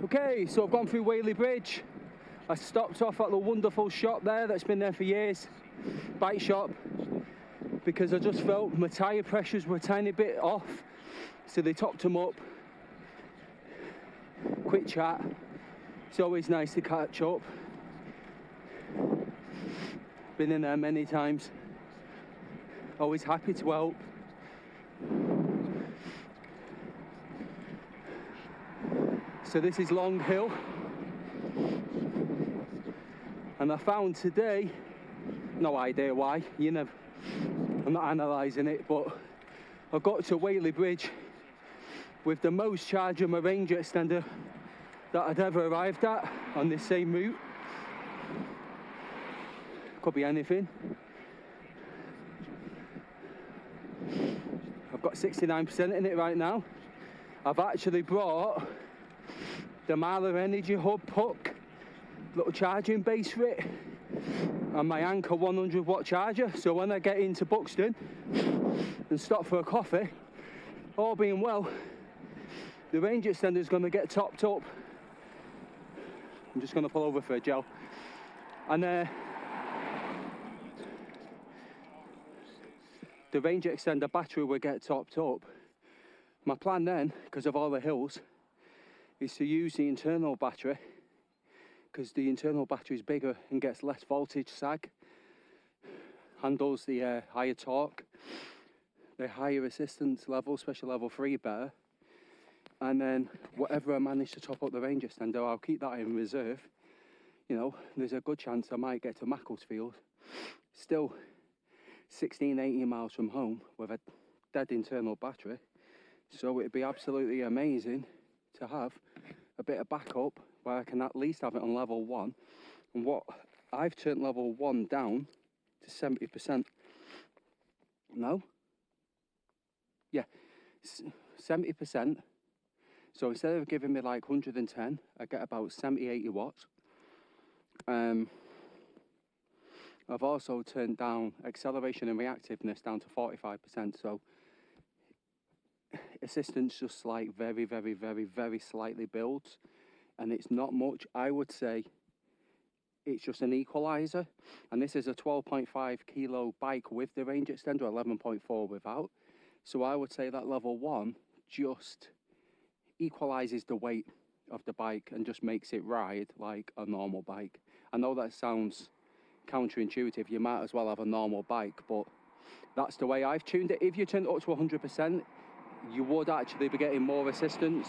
Okay, so I've gone through Whaley Bridge. I stopped off at the wonderful shop there that's been there for years, bike shop, because I just felt my tyre pressures were a tiny bit off, so they topped them up. Quick chat, it's always nice to catch up. Been in there many times, always happy to help. So this is Long Hill, and I found today, no idea why, I'm not analysing it, but I got to Whaley Bridge with the most charge of my range extender that I'd ever arrived at on this same route. Could be anything. I've got 69% in it right now. I've actually brought the Marla Energy Hub puck, little charging base for it, and my Anchor 100 watt charger, so when I get into Buxton and stop for a coffee, all being well, the range extender is going to get topped up. I'm just going to pull over for a gel, and the range extender battery will get topped up. My plan then, because of all the hills, is to use the internal battery, because the internal battery is bigger and gets less voltage sag, handles the higher torque, the higher resistance level, especially level 3 better. And then whatever I manage to top up the range extender, I'll keep that in reserve. There's a good chance I might get to Macclesfield, still 16-18 miles from home, with a dead internal battery. So it'd be absolutely amazing to have a bit of backup where I can at least have it on level 1. And what I've turned level 1 down to 70%. No? Yeah, 70%. So instead of giving me like 110, I get about 70-80 watts. I've also turned down acceleration and reactiveness down to 45%. So assistance just like very, very, very, very slightly builds, and it's not much. I would say it's just an equalizer, and this is a 12.5 kilo bike with the range extender, 11.4 without. So I would say that level 1 just equalizes the weight of the bike and just makes it ride like a normal bike. I know that sounds counterintuitive, you might as well have a normal bike, but that's the way I've tuned it. If you turn it up to 100%, you would actually be getting more assistance,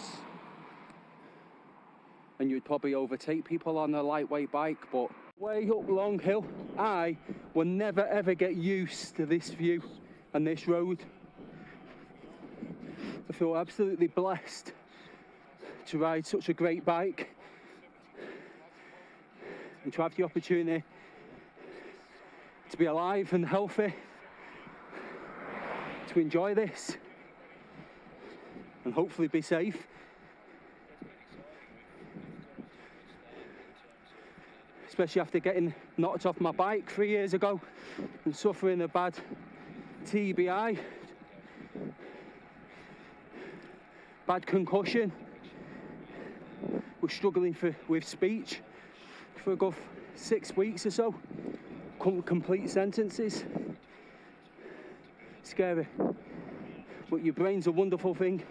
and you'd probably overtake people on a lightweight bike. But way up Long Hill, I will never ever get used to this view and this road. I feel absolutely blessed to ride such a great bike and to have the opportunity to be alive and healthy, to enjoy this and hopefully be safe. Especially after getting knocked off my bike 3 years ago and suffering a bad TBI, bad concussion. Was struggling with speech for a good 6 weeks or so. Couldn't complete sentences. Scary. But your brain's a wonderful thing.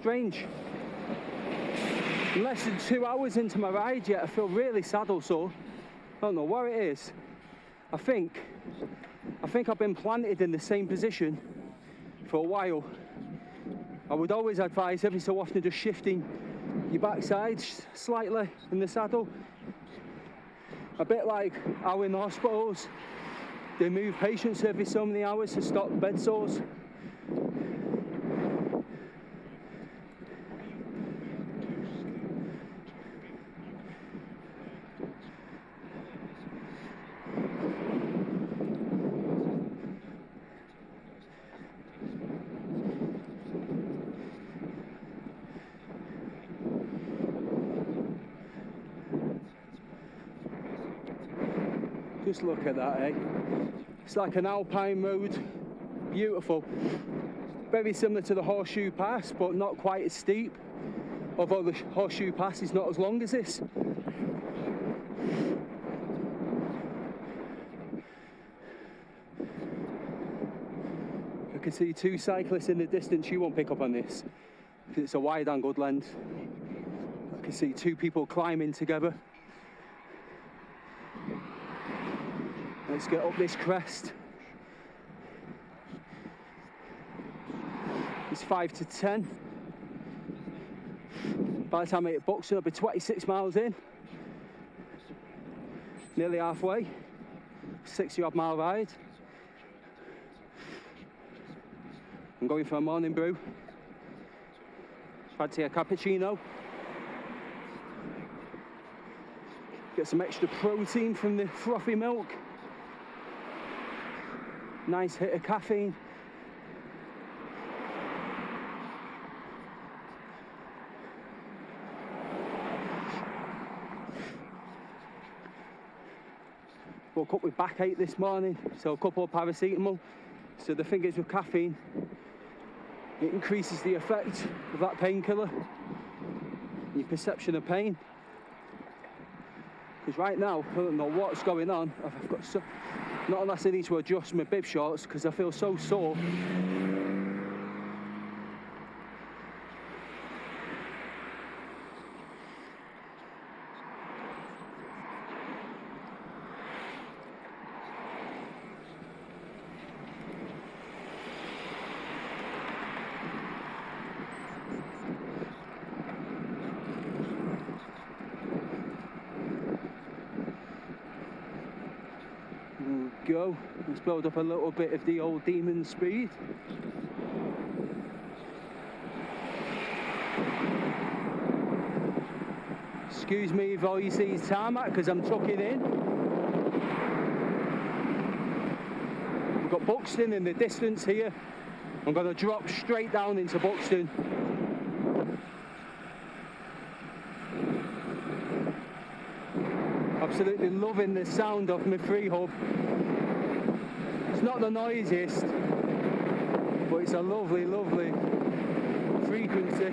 Strange. Less than 2 hours into my ride yet, I feel really saddle sore. I don't know what it is. I think I've been planted in the same position for a while. I would always advise every so often just shifting your backside slightly in the saddle. A bit like how in the hospitals they move patients every so many hours to stop bed sores. Just look at that, eh? It's like an alpine road, beautiful. Very similar to the Horseshoe Pass, but not quite as steep. Although the Horseshoe Pass is not as long as this. I can see two cyclists in the distance. You won't pick up on this, because it's a wide-angled lens. I can see two people climbing together. Let's get up this crest. It's 5 to 10. By the time I hit Buxton, I'll be 26 miles in. Nearly halfway. 60-odd mile ride. I'm going for a morning brew. Fancy a cappuccino. Get some extra protein from the frothy milk. Nice hit of caffeine. Woke up with backache this morning, so a couple of paracetamol. So the thing is with caffeine, it increases the effect of that painkiller, your perception of pain. Because right now, I don't know what's going on. I've got so, not unless I need to adjust my bib shorts because I feel so sore. Go. Let's build up a little bit of the old demon speed. Excuse me if all you see is tarmac because I'm tucking in. We've got Buxton in the distance here. I'm going to drop straight down into Buxton. Absolutely loving the sound of my free hub. It's not the noisiest, but it's a lovely, lovely frequency.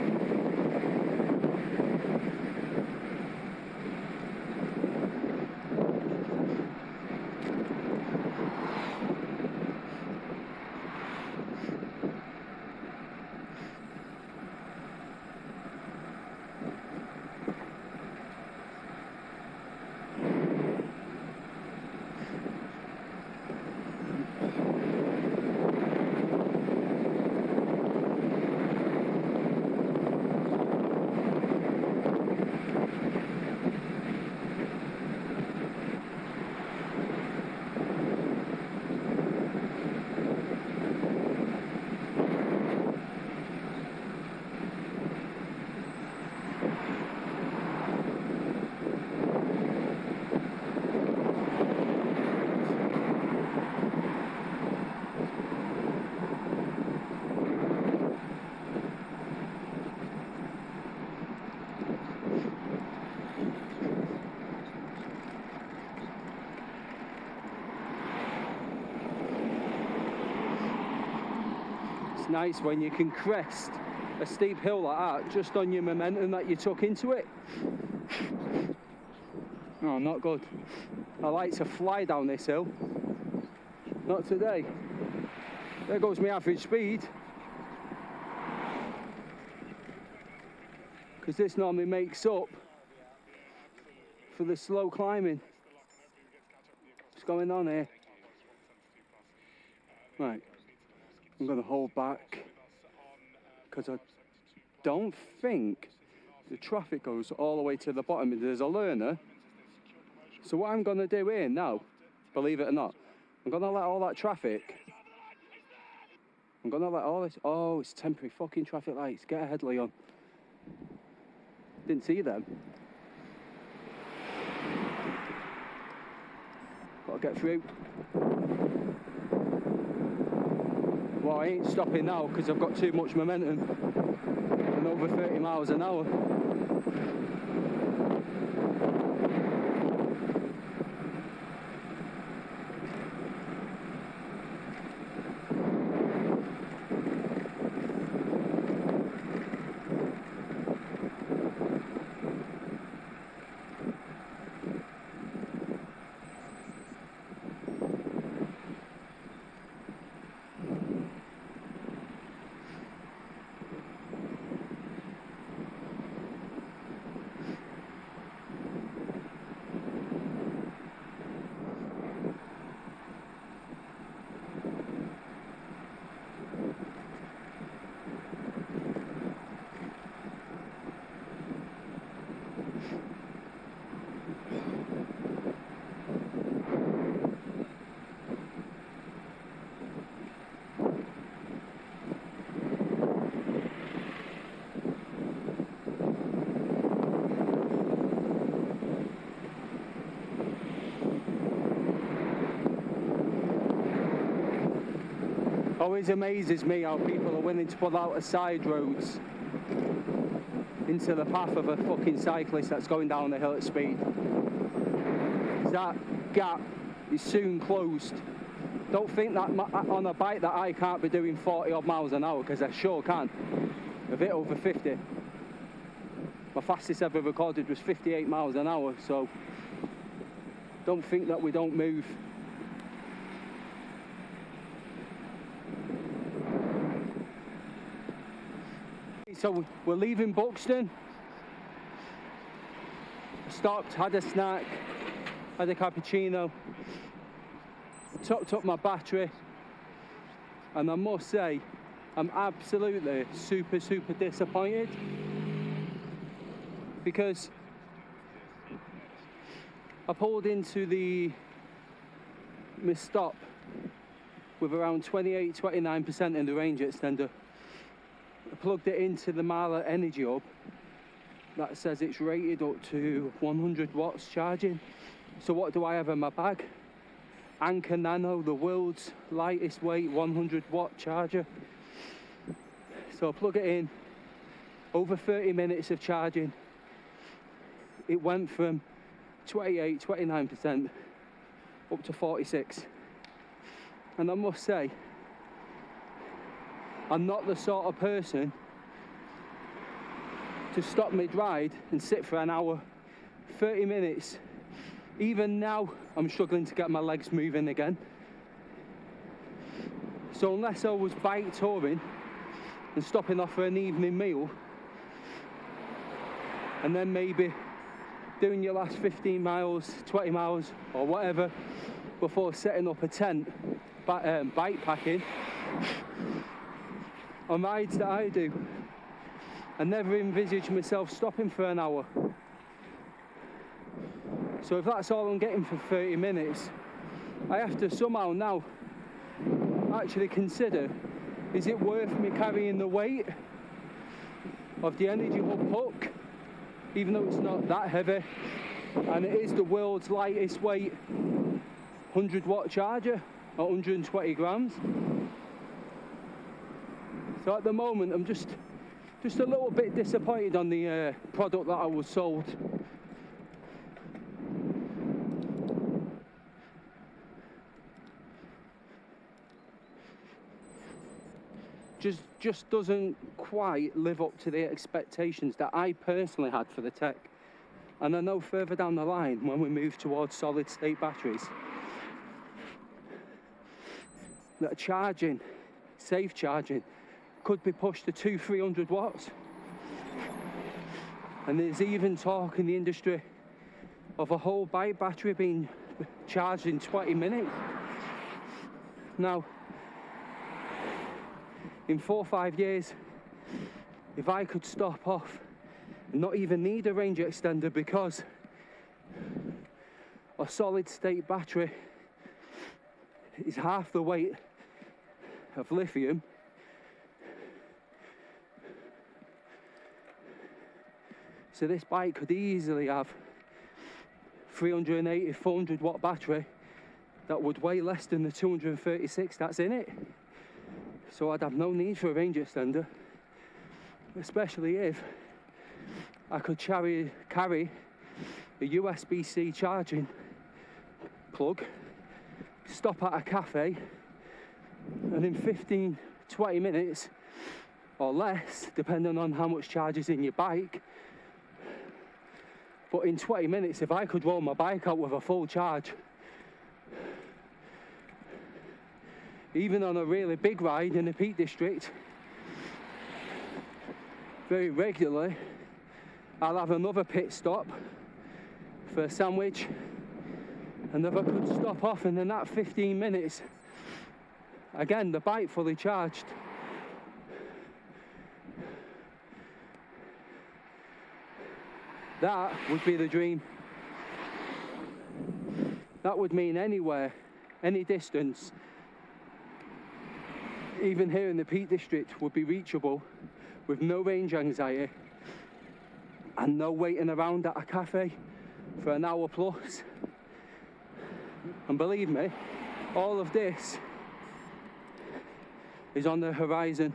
Nice when you can crest a steep hill like that just on your momentum that you took into it. Oh, not good. I like to fly down this hill. Not today. There goes my average speed. Because this normally makes up for the slow climbing. What's going on here? Right. I'm going to hold back because I don't think the traffic goes all the way to the bottom and there's a learner. So what I'm gonna do here now, believe it or not, I'm gonna let all that traffic, I'm gonna let all this, oh, it's temporary fucking traffic lights. Get ahead, Leon. Didn't see them. Gotta get through. Well, I ain't stopping now because I've got too much momentum and over 30 miles an hour. Always amazes me how people are willing to pull out of side roads into the path of a fucking cyclist that's going down the hill at speed. That gap is soon closed. Don't think that on a bike that I can't be doing 40 odd miles an hour, because I sure can. A bit over 50. My fastest ever recorded was 58 miles an hour, so don't think that we don't move. So we're leaving Buxton. Stopped, had a snack, had a cappuccino, topped up my battery, and I must say I'm absolutely super disappointed, because I pulled into my stop with around 28-29% in the range extender. I plugged it into the Marla Energy Hub that says it's rated up to 100 watts charging. So what do I have in my bag? Anker Nano, the world's lightest weight 100 watt charger. So I plug it in, over 30 minutes of charging. It went from 28-29% up to 46. And I must say, I'm not the sort of person to stop mid-ride and sit for an hour, 30 minutes. Even now, I'm struggling to get my legs moving again. So unless I was bike touring and stopping off for an evening meal, and then maybe doing your last 15 miles, 20 miles, or whatever, before setting up a tent, bike packing, on rides that I do, I never envisage myself stopping for an hour. So if that's all I'm getting for 30 minutes, I have to somehow now actually consider, is it worth me carrying the weight of the Energy Hub hook, even though it's not that heavy, and it is the world's lightest weight 100 watt charger at 120 grams. So at the moment, I'm just a little bit disappointed on the product that I was sold. Just doesn't quite live up to the expectations that I personally had for the tech. And I know further down the line, when we move towards solid state batteries, that charging, safe charging, could be pushed to 200-300 watts. And there's even talk in the industry of a whole bike battery being charged in 20 minutes. Now, in 4 or 5 years, if I could stop off not even need a range extender, because a solid state battery is half the weight of lithium. So this bike could easily have 380, 400 watt battery that would weigh less than the 236 that's in it. So I'd have no need for a range extender, especially if I could carry a USB-C charging plug, stop at a cafe, and in 15-20 minutes or less, depending on how much charge is in your bike, but in 20 minutes, if I could roll my bike out with a full charge, even on a really big ride in the Peak District, very regularly, I'll have another pit stop for a sandwich, and if I could stop off and in that 15 minutes, again, the bike fully charged, that would be the dream. That would mean anywhere, any distance, even here in the Peak District, would be reachable with no range anxiety and no waiting around at a cafe for an hour plus. And believe me, all of this is on the horizon.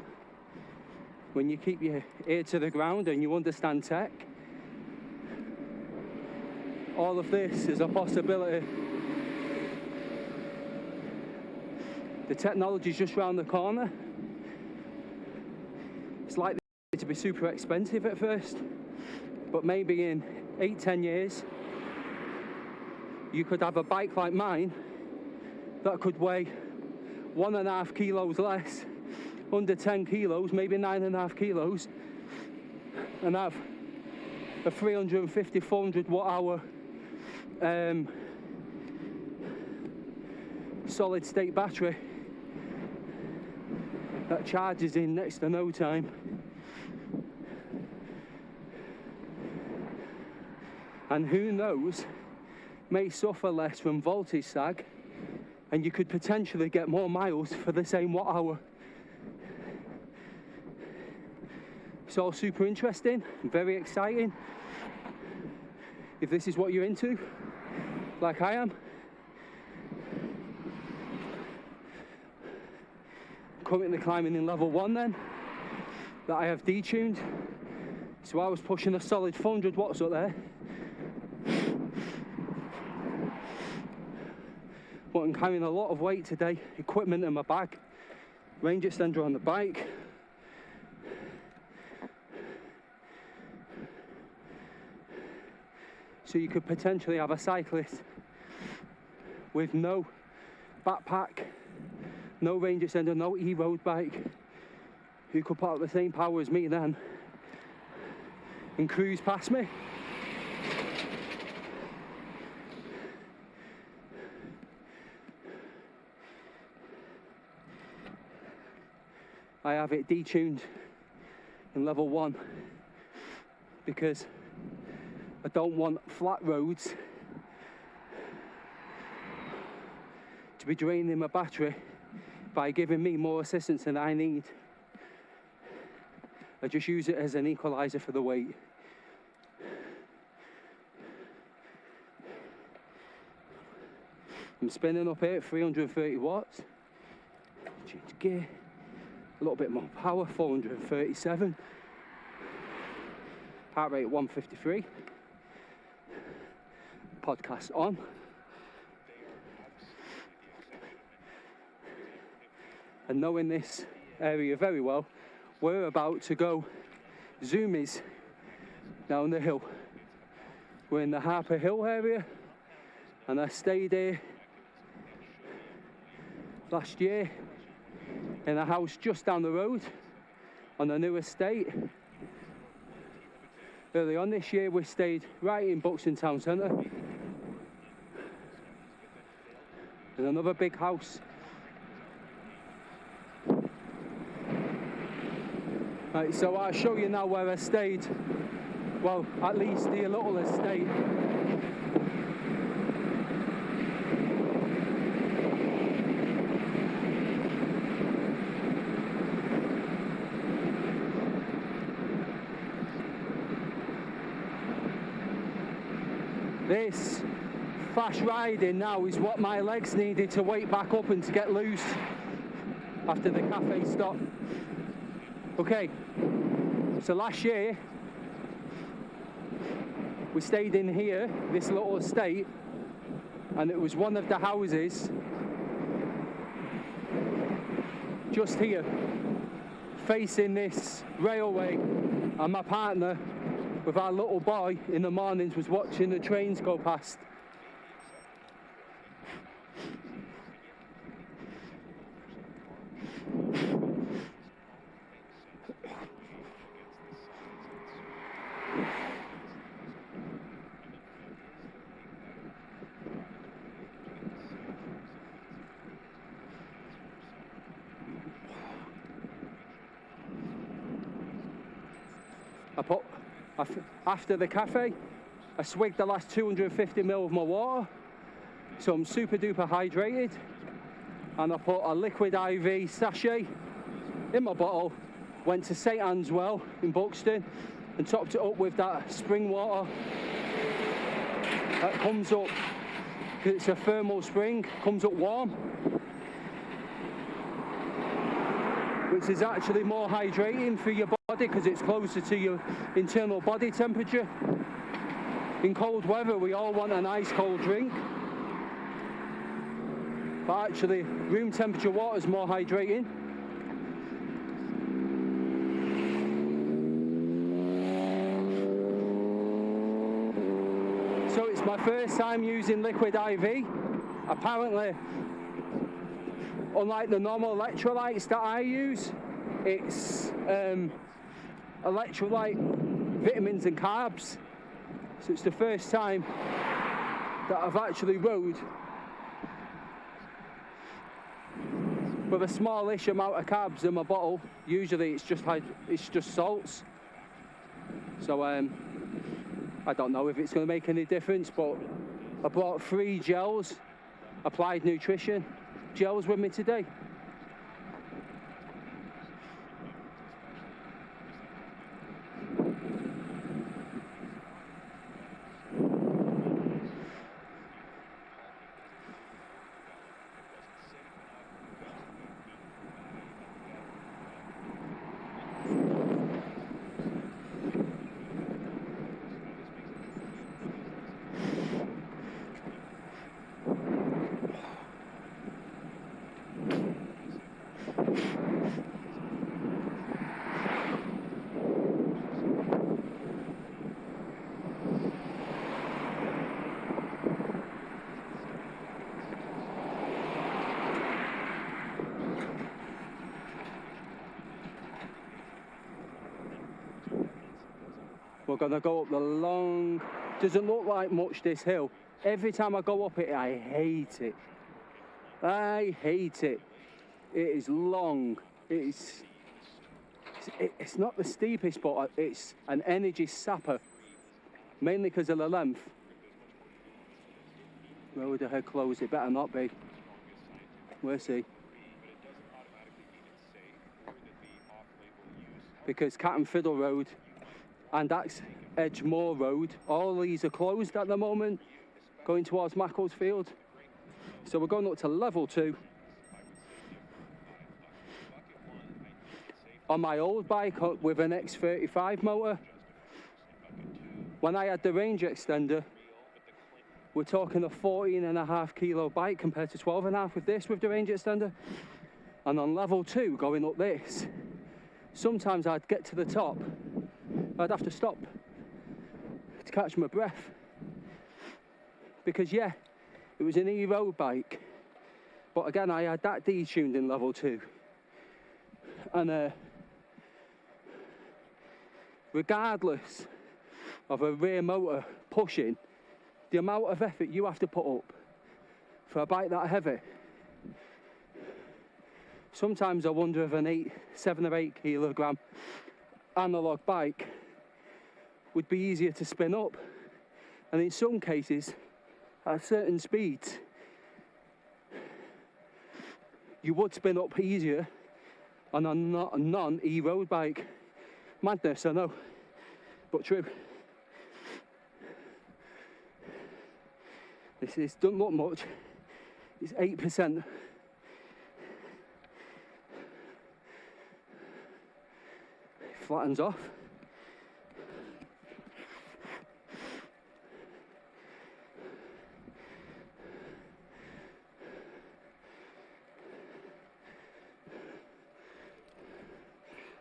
When you keep your ear to the ground and you understand tech, all of this is a possibility. The technology is just round the corner. It's likely to be super expensive at first, but maybe in 8-10 years, you could have a bike like mine that could weigh 1.5 kilos less, under 10 kilos, maybe 9.5 kilos, and have a 350, 400 watt hour solid state battery that charges in next to no time. And who knows, may suffer less from voltage sag, and you could potentially get more miles for the same watt hour. It's all super interesting, very exciting. If this is what you're into, like I am. Currently climbing in level 1 then, that I have detuned. So I was pushing a solid 400 watts up there. But I'm carrying a lot of weight today, equipment in my bag, range extender on the bike. So you could potentially have a cyclist with no backpack, no range extender, no e-road bike, who could put out the same power as me then and cruise past me. I have it detuned in level 1 because I don't want flat roads to be draining my battery by giving me more assistance than I need. I just use it as an equalizer for the weight. I'm spinning up here at 330 watts. Change gear. A little bit more power, 437. Heart rate at 153. Podcast on. And knowing this area very well, we're about to go zoomies down the hill. We're in the Harper Hill area, and I stayed here last year in a house just down the road on a new estate. Early on this year we stayed right in Buxton town centre in another big house. Right, so I'll show you now where I stayed well, at least the little estate. This fast riding now is what my legs needed to wake back up and to get loose after the cafe stop. Okay, so last year we stayed in here, this little estate, and it was one of the houses just here facing this railway, and my partner with our little boy in the mornings was watching the trains go past. After the cafe, I swigged the last 250 ml of my water, so I'm super duper hydrated, and I put a liquid IV sachet in my bottle, went to St Anne's Well in Buxton and topped it up with that spring water that comes up, because it's a thermal spring, comes up warm, which is actually more hydrating for your body because it's closer to your internal body temperature. In cold weather, we all want an ice cold drink, but actually room temperature water is more hydrating. So it's my first time using liquid IV. Apparently, unlike the normal electrolytes that I use, it's electrolyte, vitamins and carbs. So it's the first time that I've actually rode with a smallish amount of carbs in my bottle. Usually it's just salts. So I don't know if it's going to make any difference, but I brought 3 gels, applied nutrition gels with me today. We're gonna go up the long, doesn't look like much this hill. Every time I go up it, I hate it. I hate it. It is long. It's not the steepest, but it's an energy sapper, mainly because of the length. Where would the head close? It better not be. We'll see. Because Cat and Fiddle Road and Axe Edge Moor Road, all these are closed at the moment, going towards Macclesfield. So we're going up to level 2. On my old bike with an X35 motor. When I had the range extender, we're talking a 14.5 kilo bike compared to 12.5 with this with the range extender. And on level 2, going up this, sometimes I'd get to the top, I'd have to stop to catch my breath. Because yeah, it was an e-road bike, but again I had that detuned in level 2. And regardless of a rear motor pushing, the amount of effort you have to put up for a bike that heavy, sometimes I wonder if an 7 or 8 kilogram analog bike would be easier to spin up. And in some cases, at certain speeds, you would spin up easier on a non-e-road bike. Madness, I know, but true. This doesn't look much. It's 8%. Flattens off.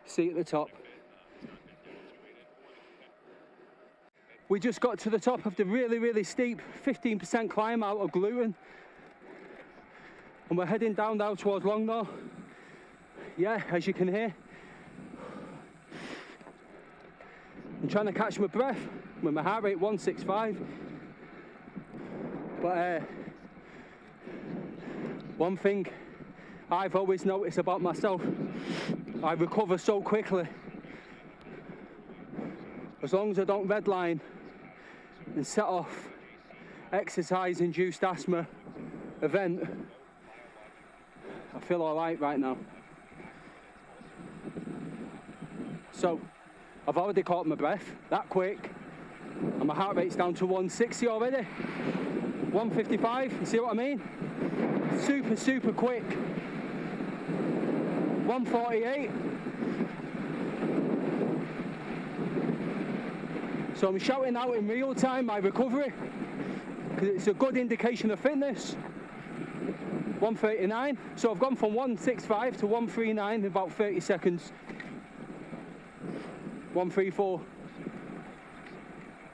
See at the top. We just got to the top of the really steep 15% climb out of gluten, and we're heading down now towards Longnor. Yeah, as you can hear, I'm trying to catch my breath with my heart rate 165. But one thing I've always noticed about myself, I recover so quickly. As long as I don't redline and set off exercise-induced asthma event, I feel alright right now. So, I've already caught my breath that quick, and my heart rate's down to 160 already. 155, you see what I mean? Super quick. 148. So I'm shouting out in real time my recovery, because it's a good indication of fitness. 139. So I've gone from 165 to 139 in about 30 seconds. 134.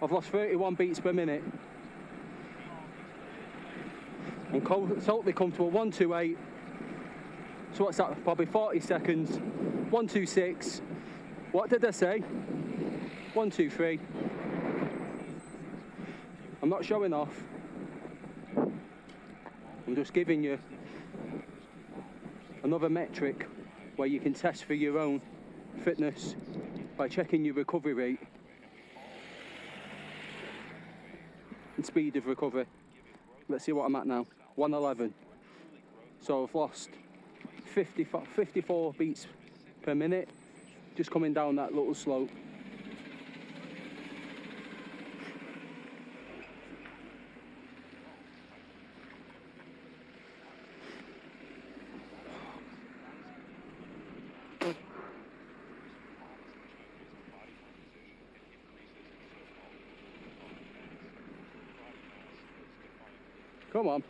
I've lost 31 beats per minute. And totally come to a 128. So what's that? Probably 40 seconds. 126. What did I say? 123. I'm not showing off. I'm just giving you another metric where you can test for your own fitness by checking your recovery rate and speed of recovery. Let's see what I'm at now. 111. So I've lost 54 beats per minute, just coming down that little slope. Come on.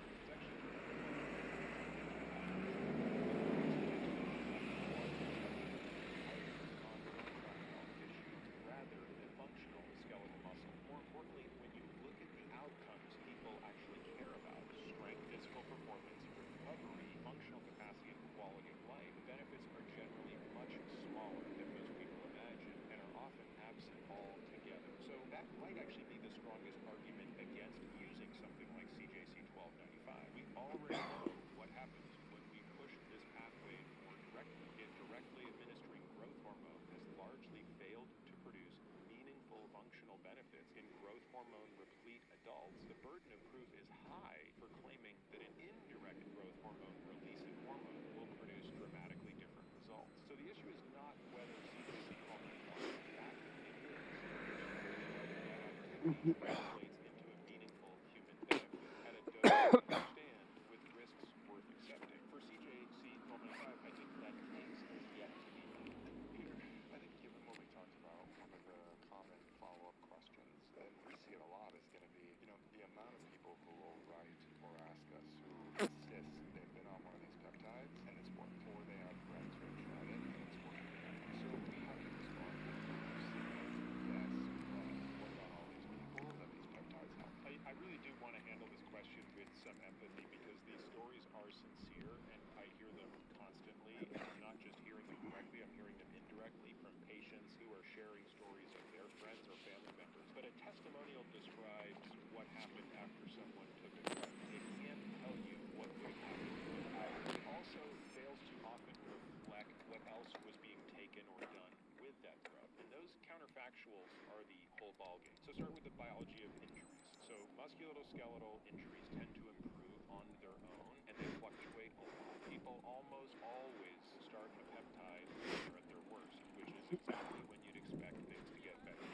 ballgame. So start with the biology of injuries. So musculoskeletal injuries tend to improve on their own, and they fluctuate a lot. People almost always start a peptide when they're at their worst, which is exactly when you'd expect things to get better.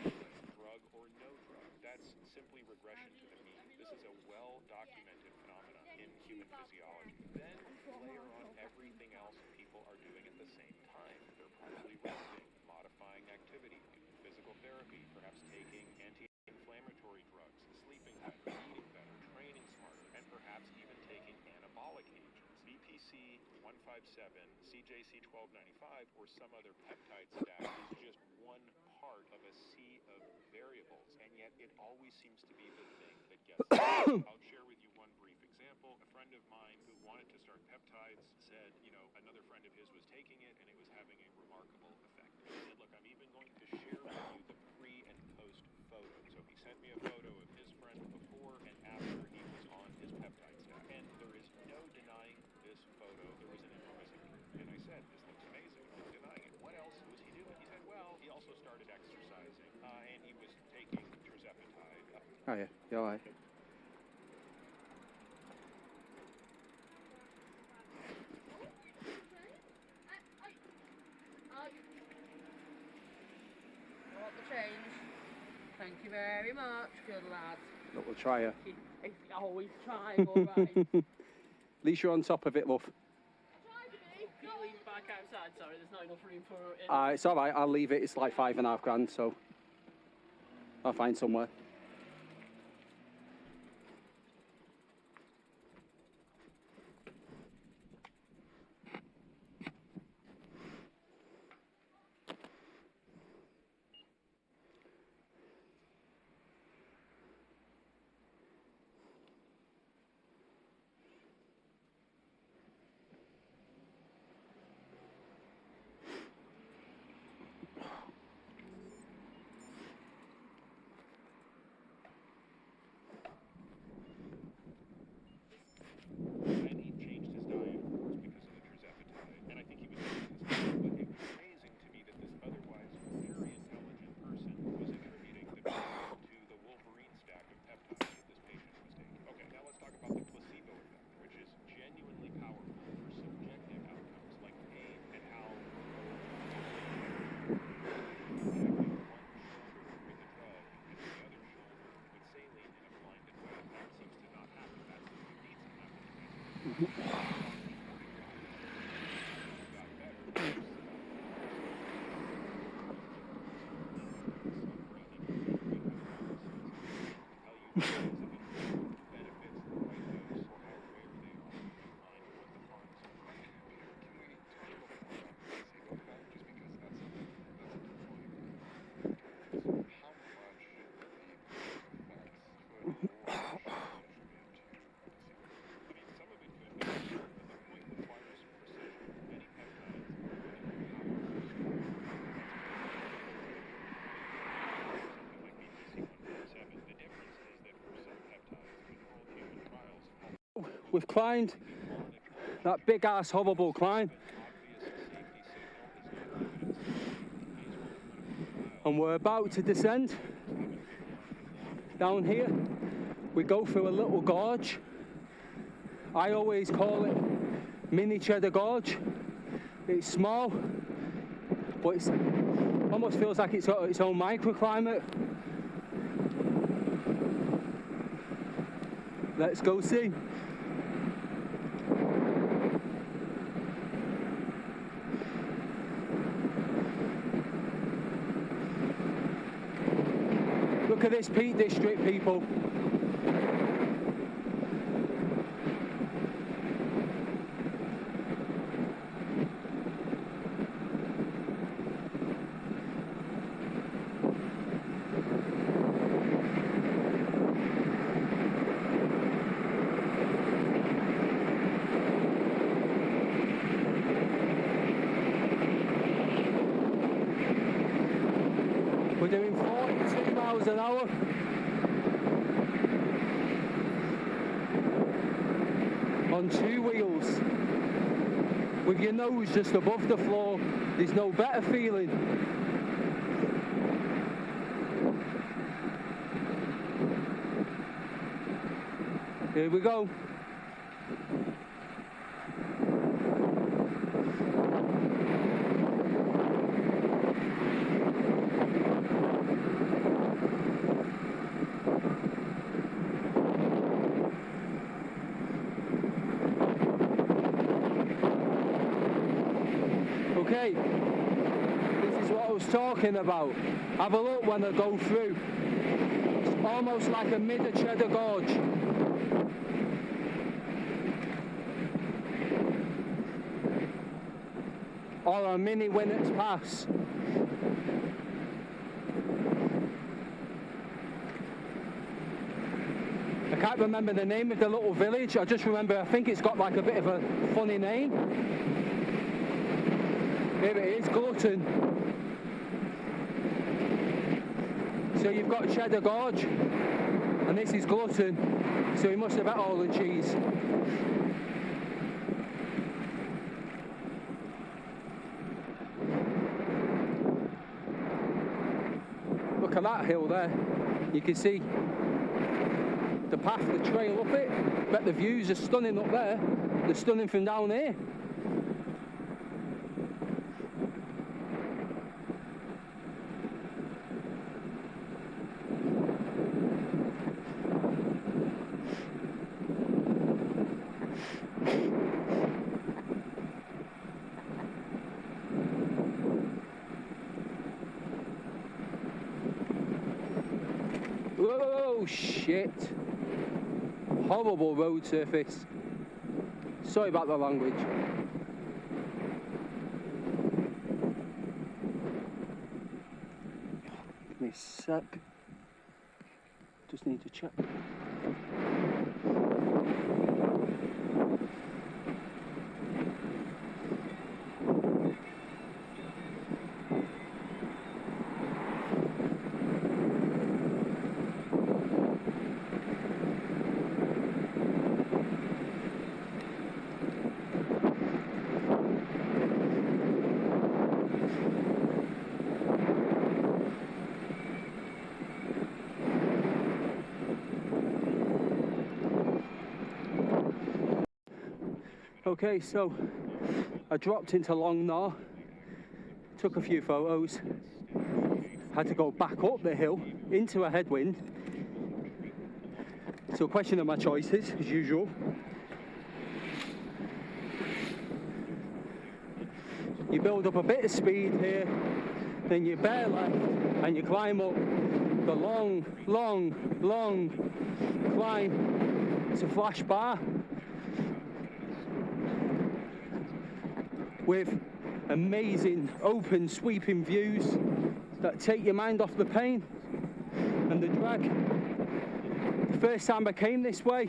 Drug or no drug. That's simply regression to the mean. This is a well-documented phenomenon in human physiology. Then layer on everything else people are doing at the same time. They're probably resting, modifying activity, physical therapy, perhaps taking anti-inflammatory drugs, sleeping better, eating better, training smarter, and perhaps even taking anabolic agents. BPC 157, CJC 1295, or some other peptide stack is just one part of a sea of variables, and yet it always seems to be the thing that gets I'll share with you one brief example. A friend of mine who wanted to start peptides said, another friend of his was taking it and it was having a remarkable effect. He said, look, I'm even going to share with you the pre and post photo. So he sent me a photo of his friend before and after he was on his peptide stack. And there is no denying this photo. There was an enormous improvement. And I said, this looks amazing. No denying it. What else was he doing? He said, well, he also started exercising and he was taking tirzepatide. Oh yeah, you're all right. Thank you very much, good lad. Look, we'll try her. If you always try, alright. At least you're on top of it, love. Can you leave it back outside? Sorry, there's not enough room for it. It's alright, I'll leave it. It's like £5.5 grand, so I'll find somewhere. We've climbed that big ass horrible climb and we're about to descend. Down here we go through a little gorge. I always call it mini-Cheddar Gorge. It's small, but it almost feels like it's got its own microclimate. Let's go see. Look at this Peak District, people. We're doing 42 miles an hour. On 2 wheels. With your nose just above the floor. There's no better feeling. Here we go. Okay, this is what I was talking about. Have a look when I go through. It's almost like a mini-Cheddar gorge. Or a mini Winnets Pass. I can't remember the name of the little village. I just remember, I think it's got like a bit of a funny name. Here it is, Glutton. So you've got Cheddar Gorge, and this is Glutton. So he must have had all the cheese. Look at that hill there. You can see the path, the trail up it. Bet the views are stunning up there. They're stunning from down here. Oh shit. Horrible road surface. Sorry about the language. Give me a sec. Just need to check. Okay, so I dropped into Longnor, took a few photos, had to go back up the hill into a headwind. So question of my choices, as usual. You build up a bit of speed here, then you bear left and you climb up the long climb to Flash Bar with amazing open sweeping views that take your mind off the pain and the drag. The first time I came this way,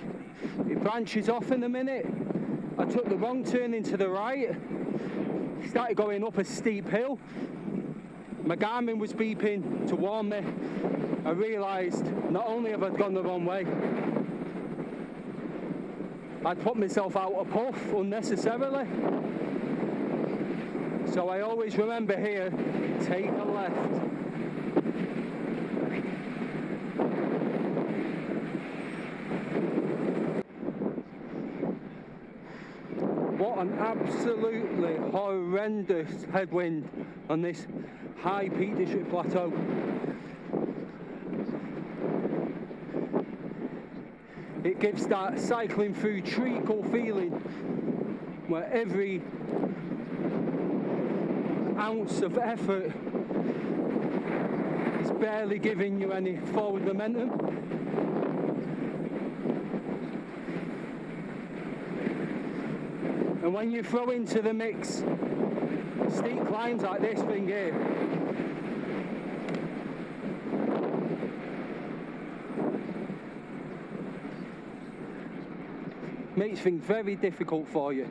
it branches off in a minute. I took the wrong turn into the right, started going up a steep hill. My Garmin was beeping to warn me. I realised not only have I gone the wrong way, I'd put myself out a puff unnecessarily. So I always remember here, take a left. What an absolutely horrendous headwind on this high Peak District plateau. It gives that cycling through treacle feeling where every ounce of effort is barely giving you any forward momentum. And when you throw into the mix steep climbs like this thing here, makes things very difficult for you.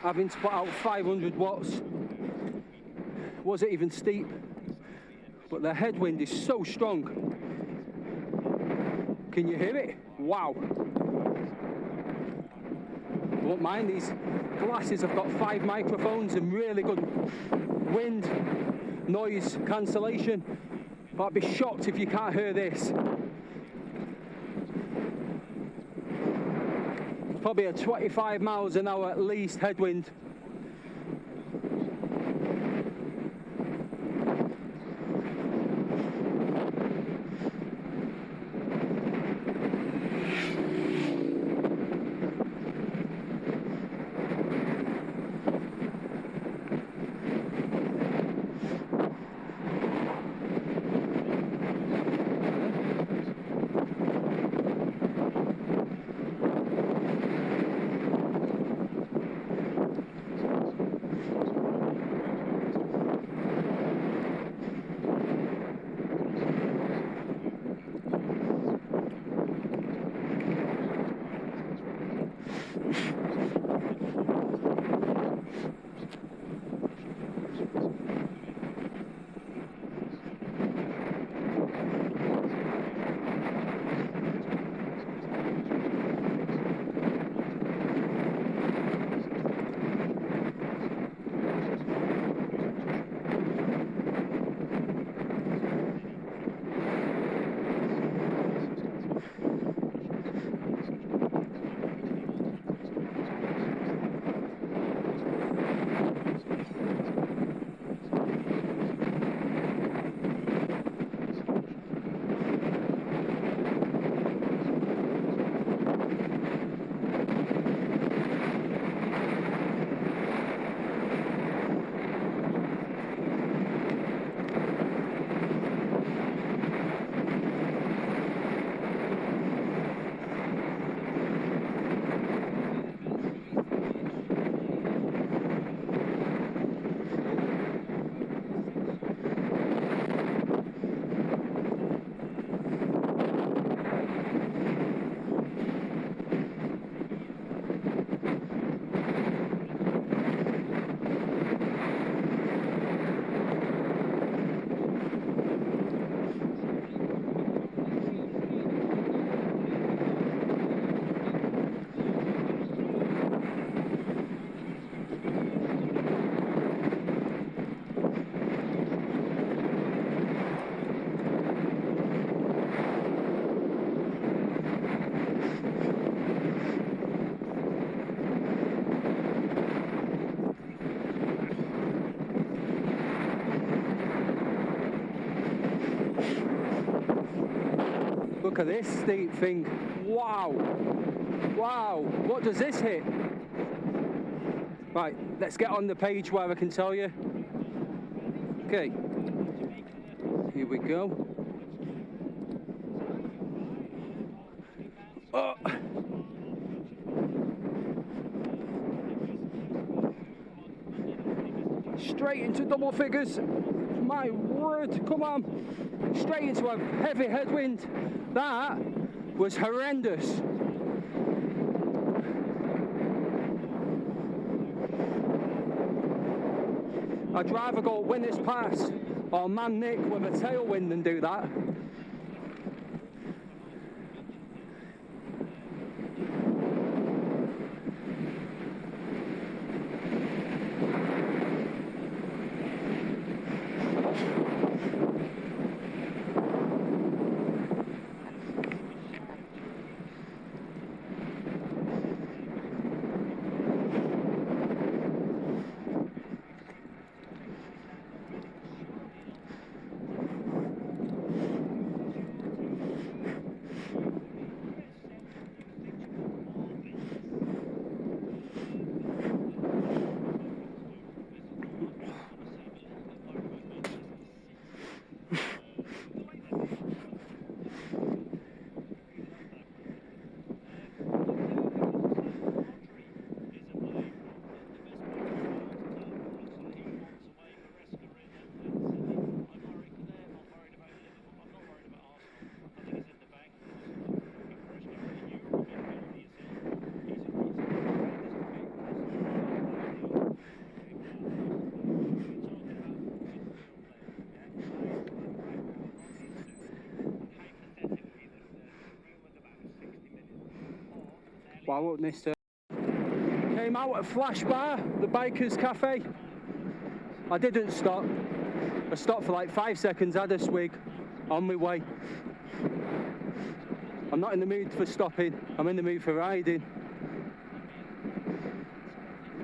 Having to put out 500 watts wasn't even steep, but the headwind is so strong. Can you hear it? Wow. won't mind. These glasses have got 5 microphones and really good wind noise cancellation, but I'd be shocked if you can't hear this. It's probably a 25 miles an hour at least headwind. Look at this steep thing. Wow. Wow. What does this hit? Right, let's get on the page where I can tell you. Okay. Here we go. Oh. Straight into double figures. My word, come on. Straight into a heavy headwind. That was horrendous. I'd rather go win this pass or man Nick with a tailwind than do that. Wow, up this out at Flash Bar, the Bikers Cafe. I didn't stop. I stopped for like 5 seconds, had a swig, on my way. I'm not in the mood for stopping, I'm in the mood for riding.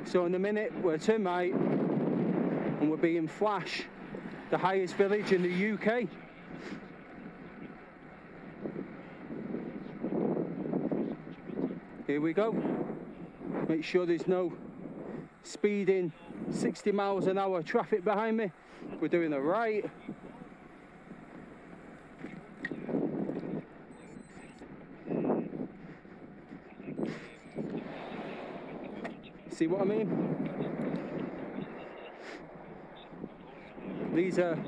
So in a minute, we're turn right, and we'll be in Flash, the highest village in the UK. Here we go. Make sure there's no speeding 60 miles an hour traffic behind me. We're doing a right. See what I mean? These are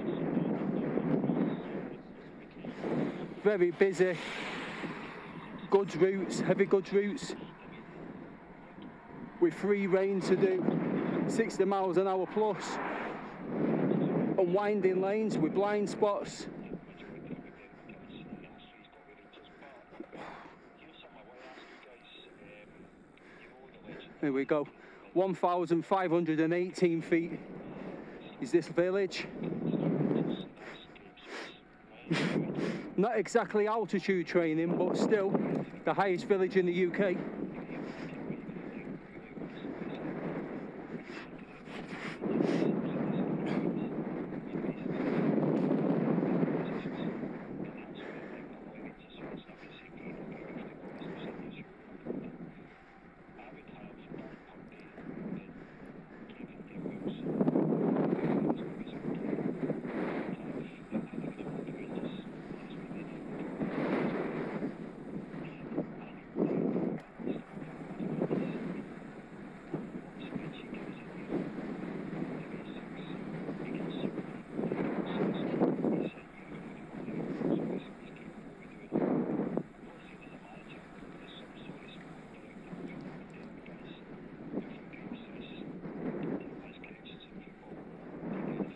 very busy goods routes, heavy goods routes, with free rein to do 60 miles an hour plus, and winding lanes with blind spots. Here we go. 1,518 feet is this village. Not exactly altitude training, but still the highest village in the UK.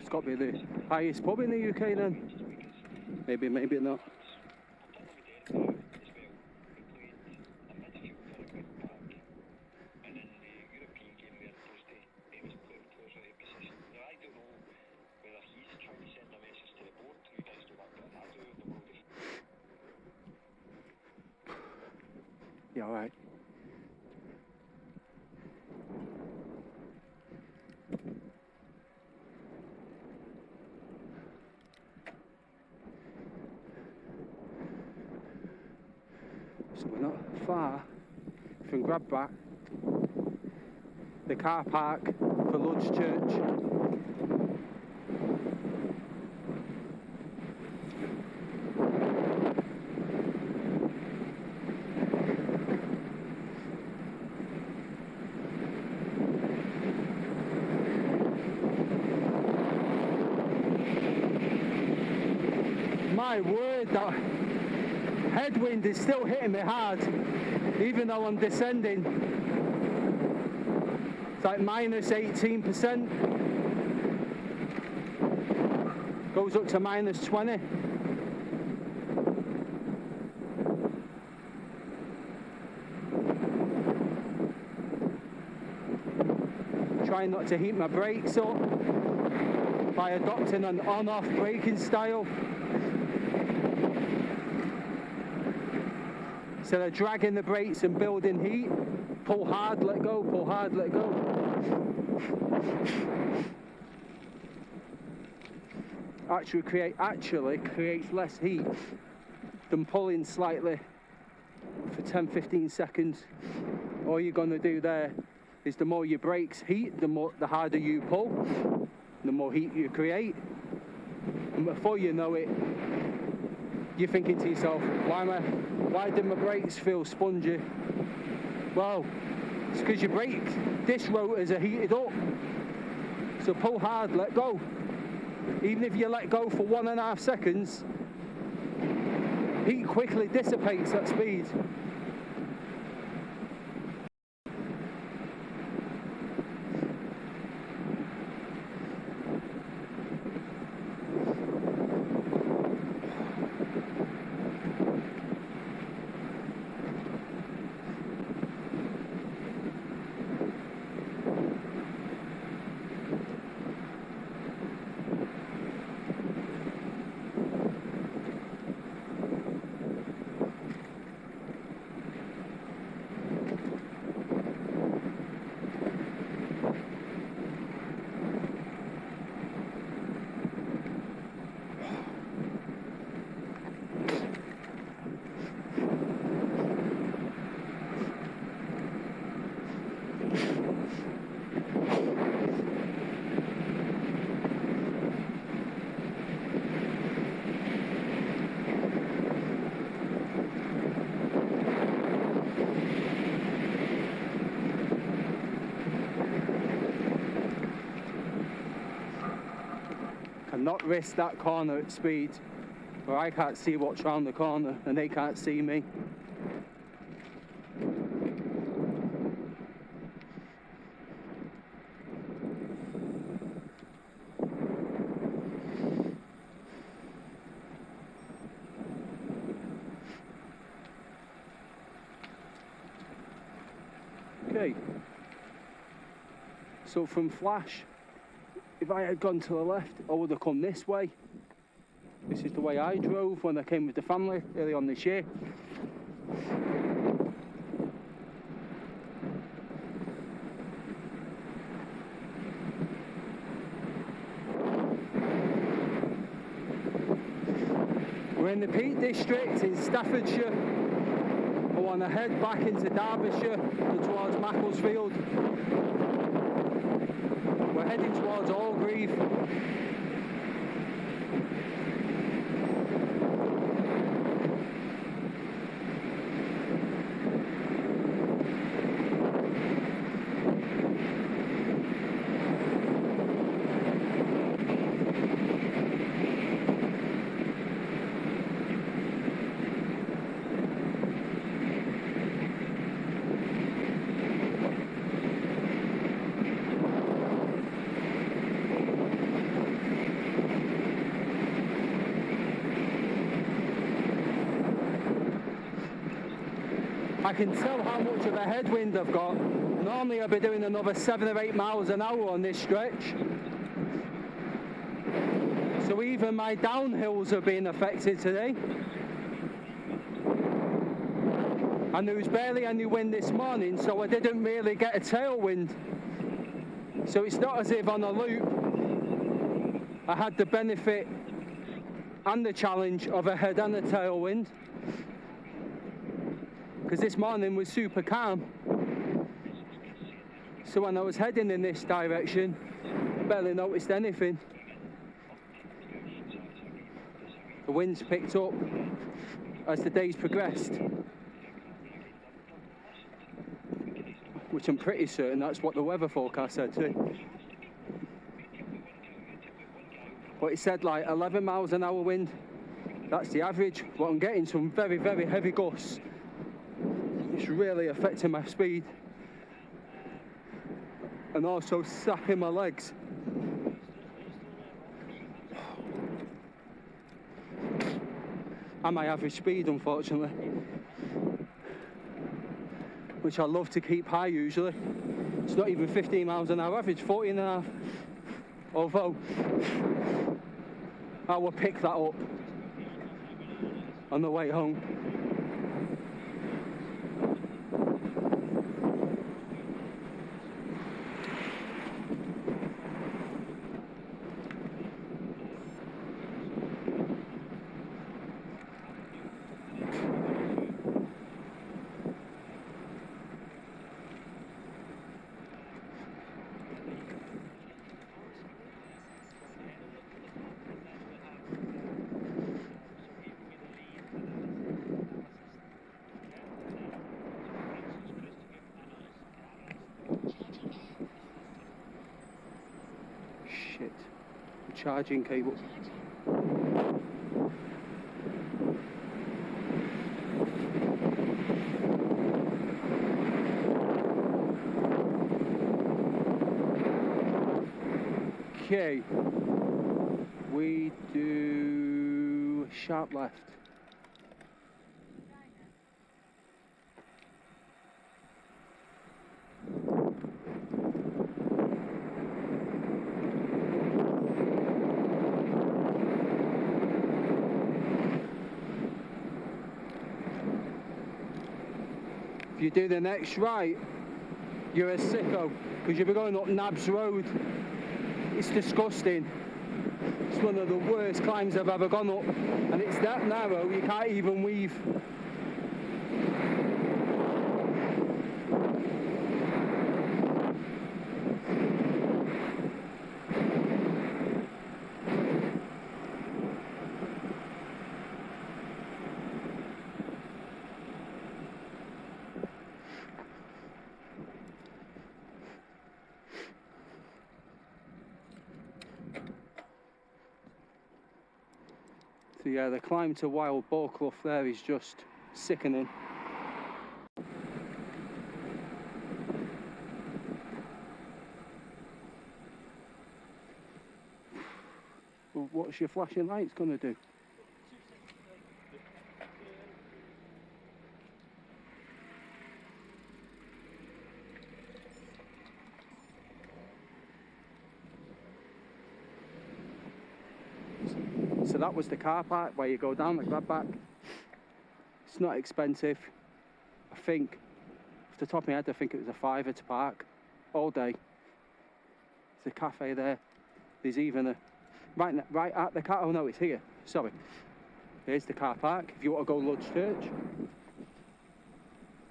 It's got to be the highest pub in the UK then. Maybe, maybe not. Yeah, all right. So we're not far from Grabback, the car park for Lodge Church. My word, that headwind is still hitting me hard, even though I'm descending. It's like minus 18%. Goes up to minus 20. Trying not to heat my brakes up by adopting an on-off braking style. Instead of dragging the brakes and building heat, pull hard, let go, pull hard, let go. Actually creates less heat than pulling slightly for 10-15 seconds. All you're gonna do there is the more your brakes heat, the harder you pull, the more heat you create. And before you know it, you're thinking to yourself, why did my brakes feel spongy? Well, it's because your brake disc rotors are heated up. So pull hard, let go. Even if you let go for 1.5 seconds, heat quickly dissipates at speed. not risk that corner at speed where I can't see what's round the corner and they can't see me. Okay, so from Flash, if I had gone to the left, I would have come this way. This is the way I drove when I came with the family early on this year. We're in the Peak District in Staffordshire. I want to head back into Derbyshire and towards Macclesfield. We're heading towards Orgreave. I can tell how much of a headwind I've got. Normally I'd be doing another 7 or 8 miles an hour on this stretch. So even my downhills are being affected today. And there was barely any wind this morning, so I didn't really get a tailwind. So it's not as if on a loop I had the benefit and the challenge of a head and a tailwind. Because this morning was super calm. So when I was heading in this direction, I barely noticed anything. The winds picked up as the days progressed, which I'm pretty certain that's what the weather forecast said too. But it said like 11 miles an hour wind, that's the average, but I'm getting some very, very heavy gusts. It's really affecting my speed and also sapping my legs. And my average speed, unfortunately, which I love to keep high usually. It's not even 15 miles an hour average, 14 and a half. Although I will pick that up on the way home. Shit, the charging cable. Okay, we do sharp left. If you do the next right, you're a sicko, because you'll be going up Nabs Road. It's disgusting. It's one of the worst climbs I've ever gone up, and it's that narrow you can't even weave. So yeah, the climb to Wild Boar Clough there is just sickening. Well, what's your flashing lights going to do? So that was the car park where you go down the grab back. It's not expensive. I think, off the top of my head, I think it was a £5 to park all day. There's a cafe there. There's even a right at the car. Oh no, it's here. Sorry. Here's the car park. If you want to go Lodge Church,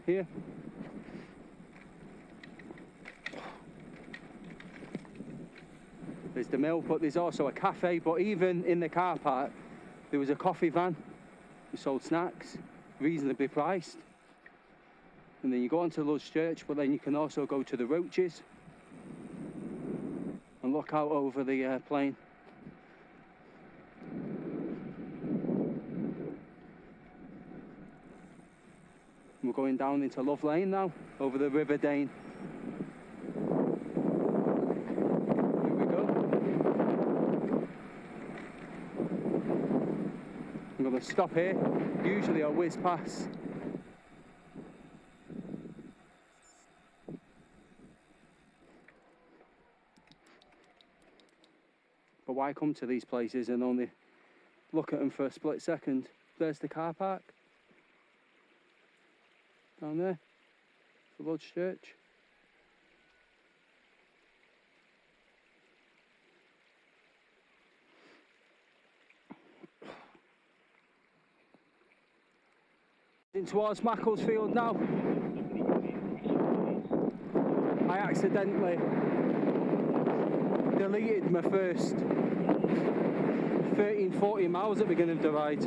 here. There's the mill, but there's also a cafe. But even in the car park, there was a coffee van. We sold snacks, reasonably priced. And then you go on to Lodge Church, but then you can also go to the Roaches and look out over the plain. We're going down into Love Lane now, over the River Dane. Here we go. I'm going to stop here. Usually I'll whiz past. But why come to these places and only look at them for a split second? There's the car park. Down there, the Lodge Church. In towards Macclesfield now. I accidentally deleted my first 13-14 miles at the beginning of the ride.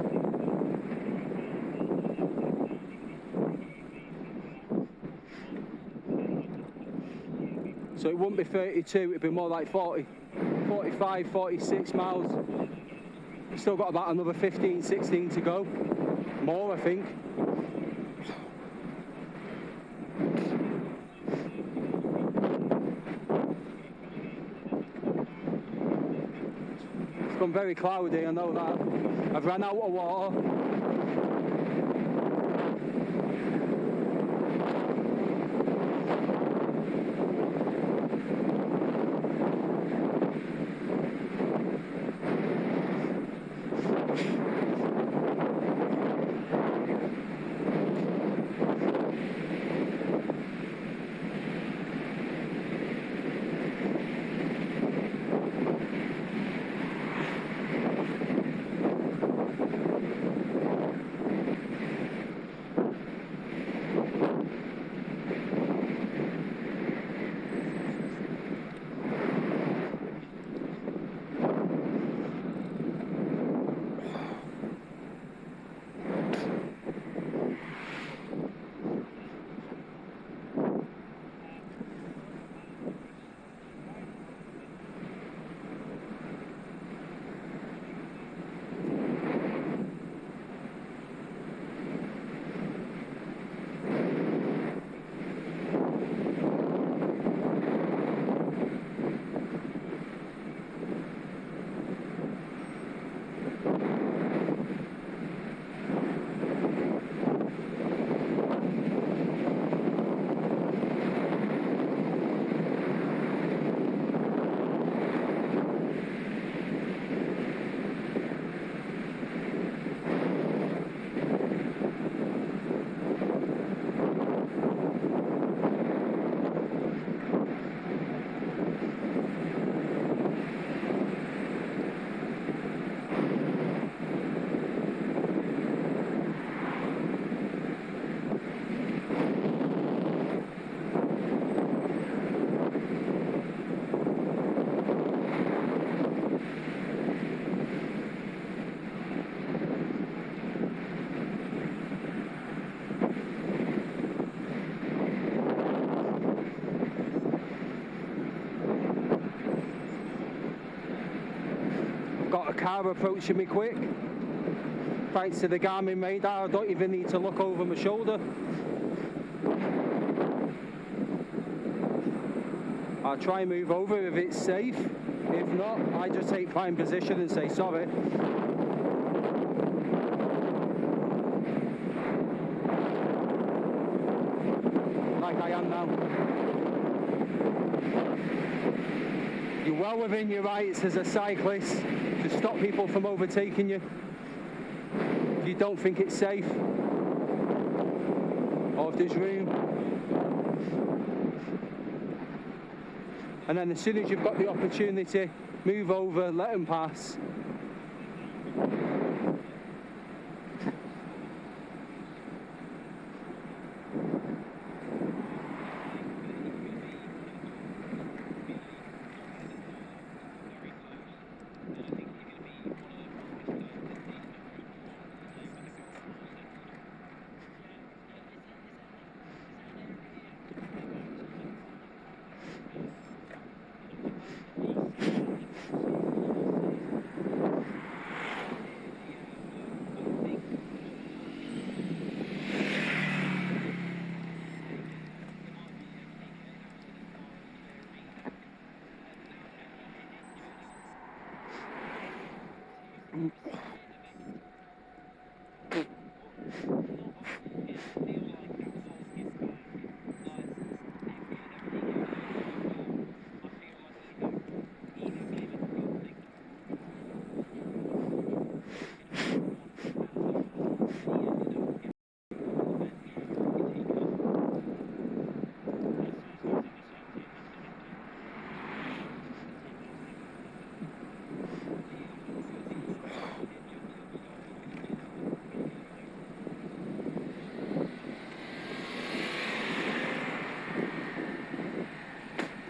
So it wouldn't be 32, it'd be more like 40, 45, 46 miles. Still got about another 15, 16 to go. More, I think. It's gone very cloudy, I know that. I've run out of water. Got a car approaching me quick. thanks to the Garmin radar, I don't even need to look over my shoulder. I'll try and move over if it's safe. If not, I just take prime position and say sorry. Like I am now. You're well within your rights as a cyclist to stop people from overtaking you if you don't think it's safe or if there's room. And then as soon as you've got the opportunity, move over, let them pass.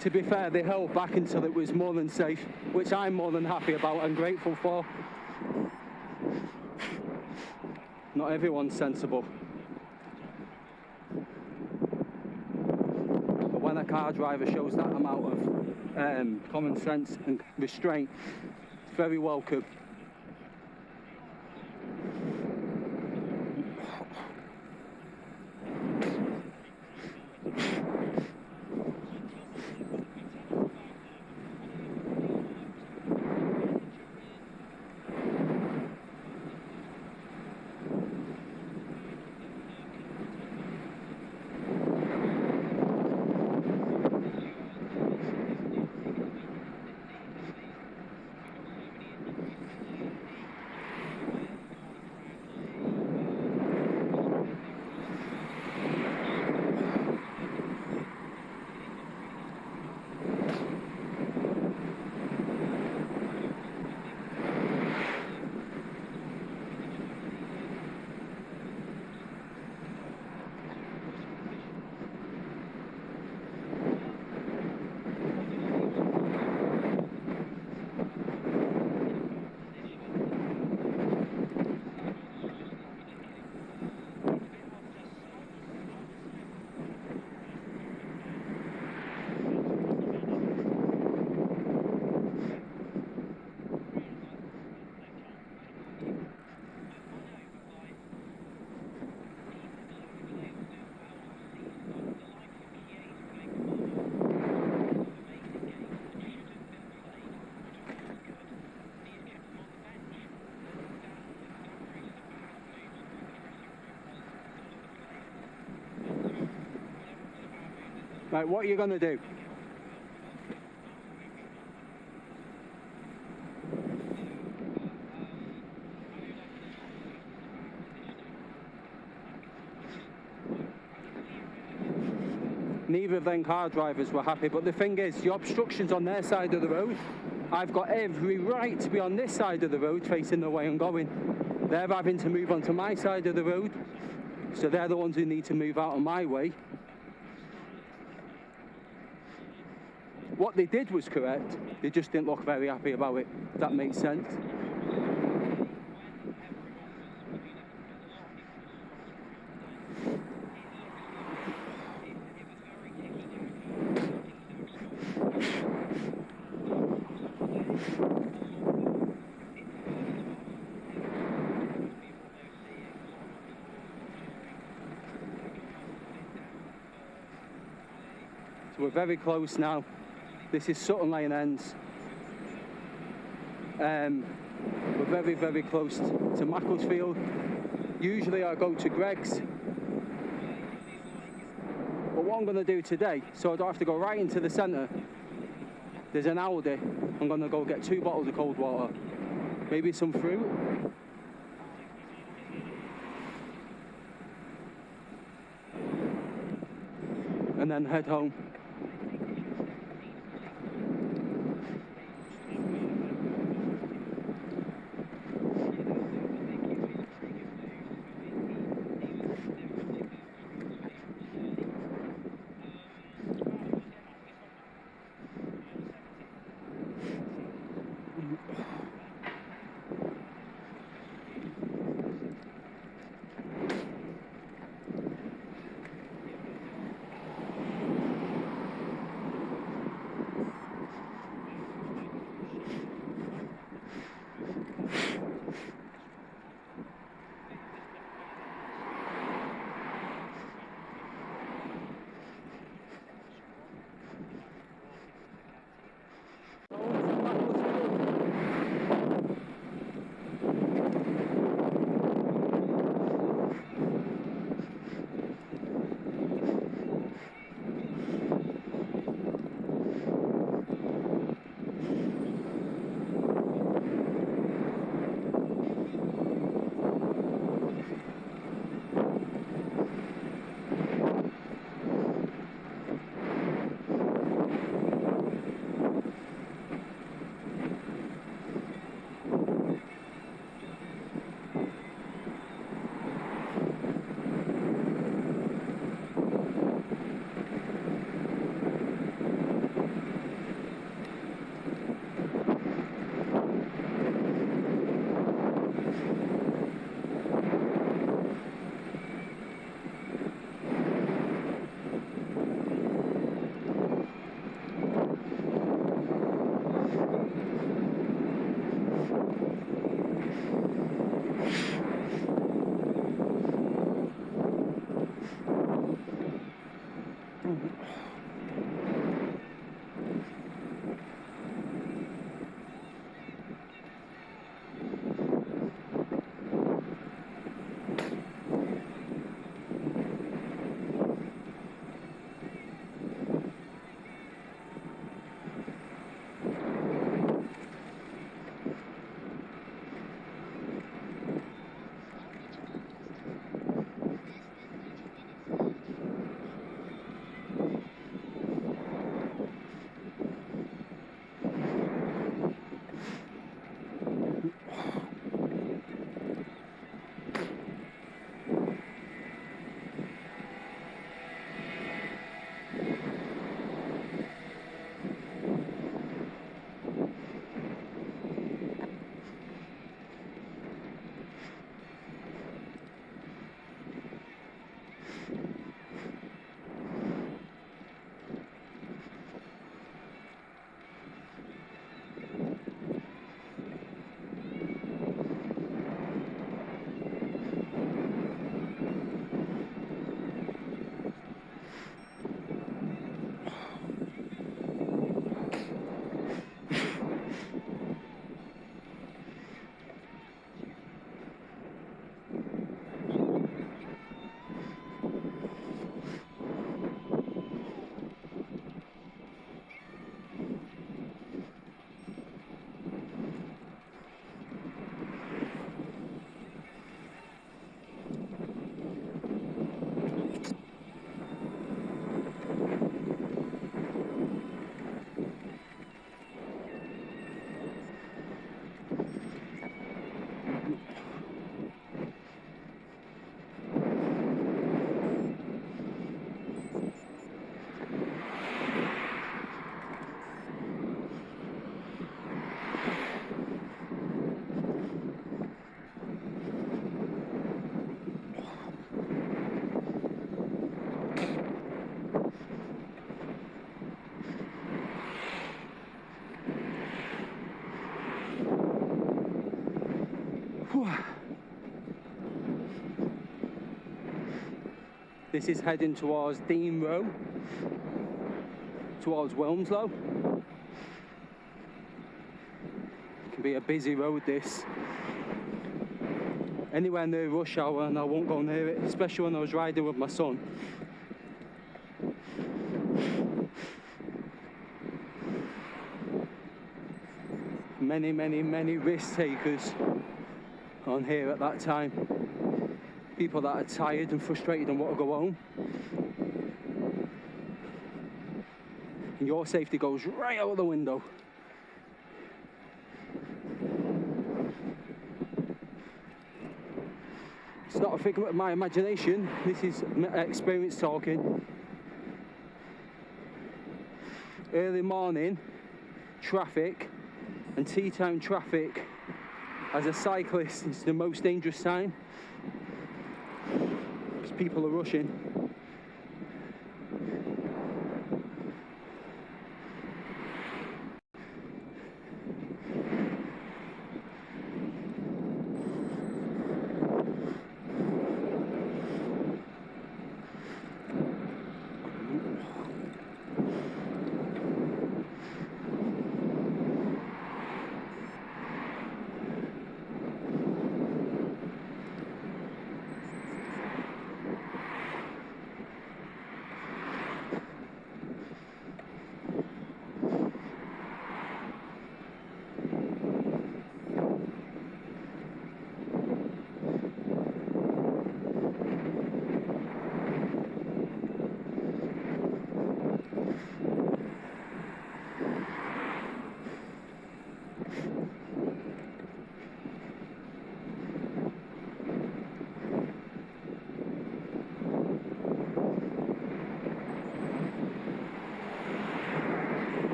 To be fair, they held back until it was more than safe, which I'm more than happy about and grateful for. Not everyone's sensible. But when a car driver shows that amount of common sense and restraint, it's very welcome. Right, what are you going to do? Neither of them car drivers were happy, but the thing is, the obstruction's on their side of the road. I've got every right to be on this side of the road facing the way I'm going. They're having to move onto my side of the road, so they're the ones who need to move out of my way. What they did was correct, they just didn't look very happy about it, if that makes sense. So we're very close now. This is Sutton Lane Ends. We're very, very close to Macclesfield. Usually I go to Greg's, but what I'm going to do today, so I don't have to go right into the centre, there's an Aldi. I'm going to go get 2 bottles of cold water, maybe some fruit. And then head home. This is heading towards Dean Row. towards Wilmslow. It can be a busy road, this. Anywhere near rush hour and I won't go near it, especially when I was riding with my son. Many risk takers on here at that time. People that are tired and frustrated and want to go home. And your safety goes right out the window. It's not a figment of my imagination, this is experience talking. Early morning traffic and tea time traffic as a cyclist is the most dangerous time because people are rushing.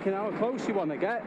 working out how close you want to get.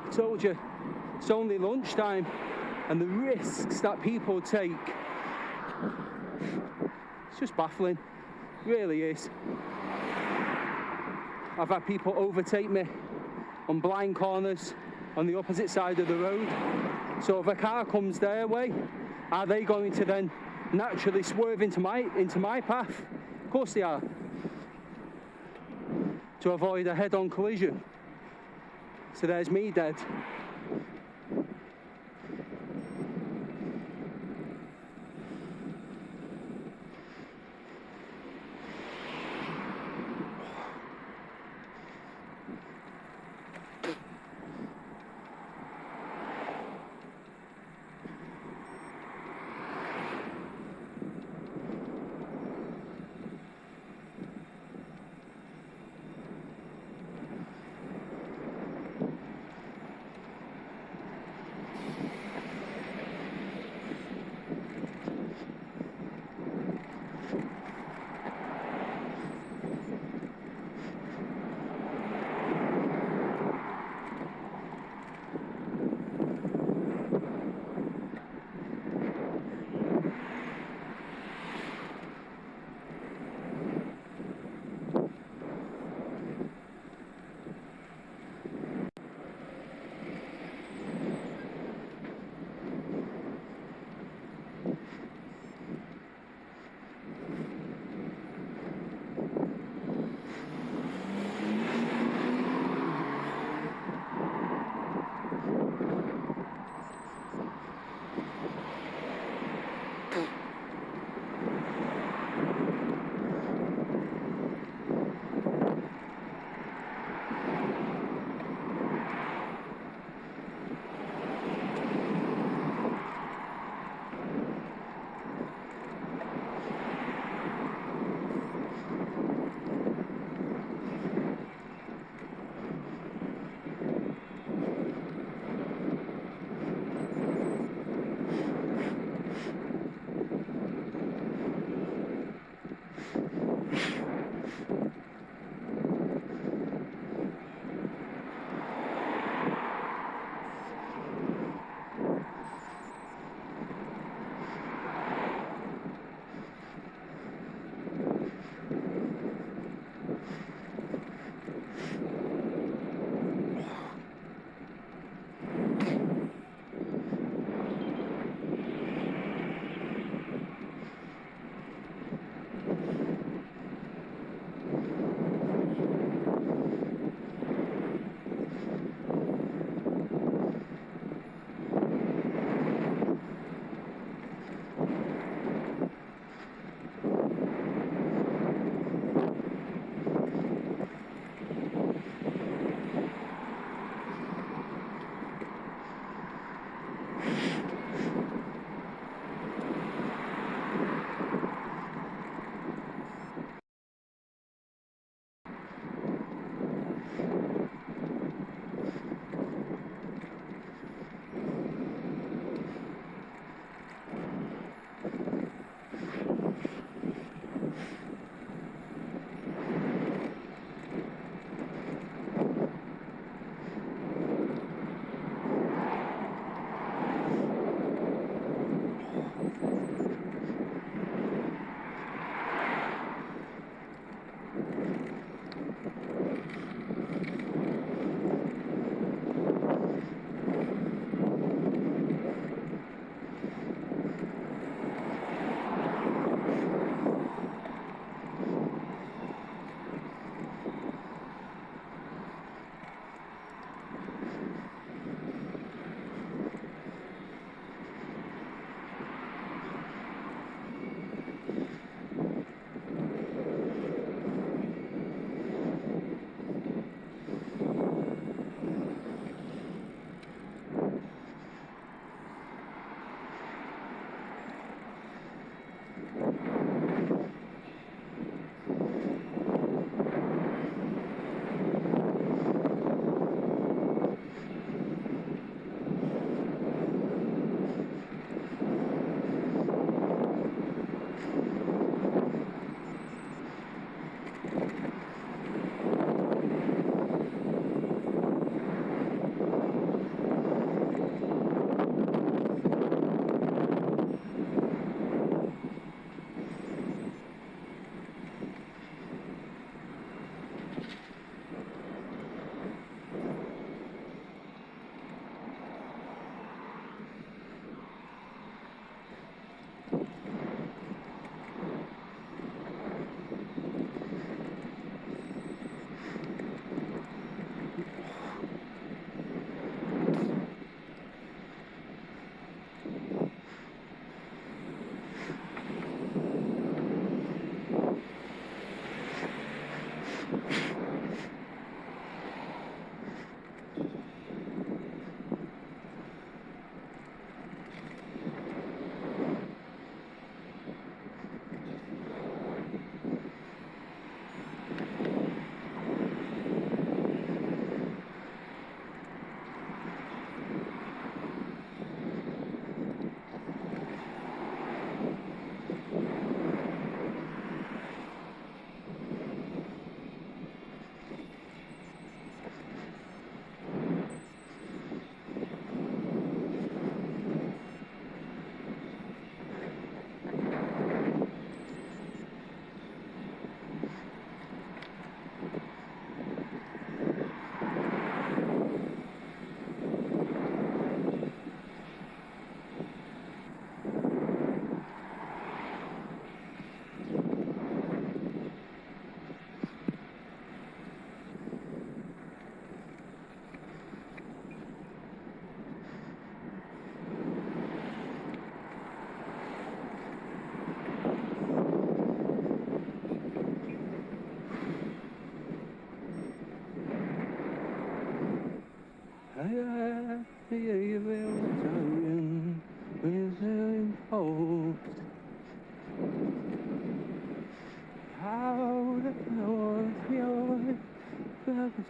I told you, it's only lunchtime, and the risks that people take, it's just baffling, it really is. I've had people overtake me on blind corners on the opposite side of the road. So if a car comes their way, are they going to then naturally swerve into my path? Of course they are. To avoid a head-on collision. So there's me dead.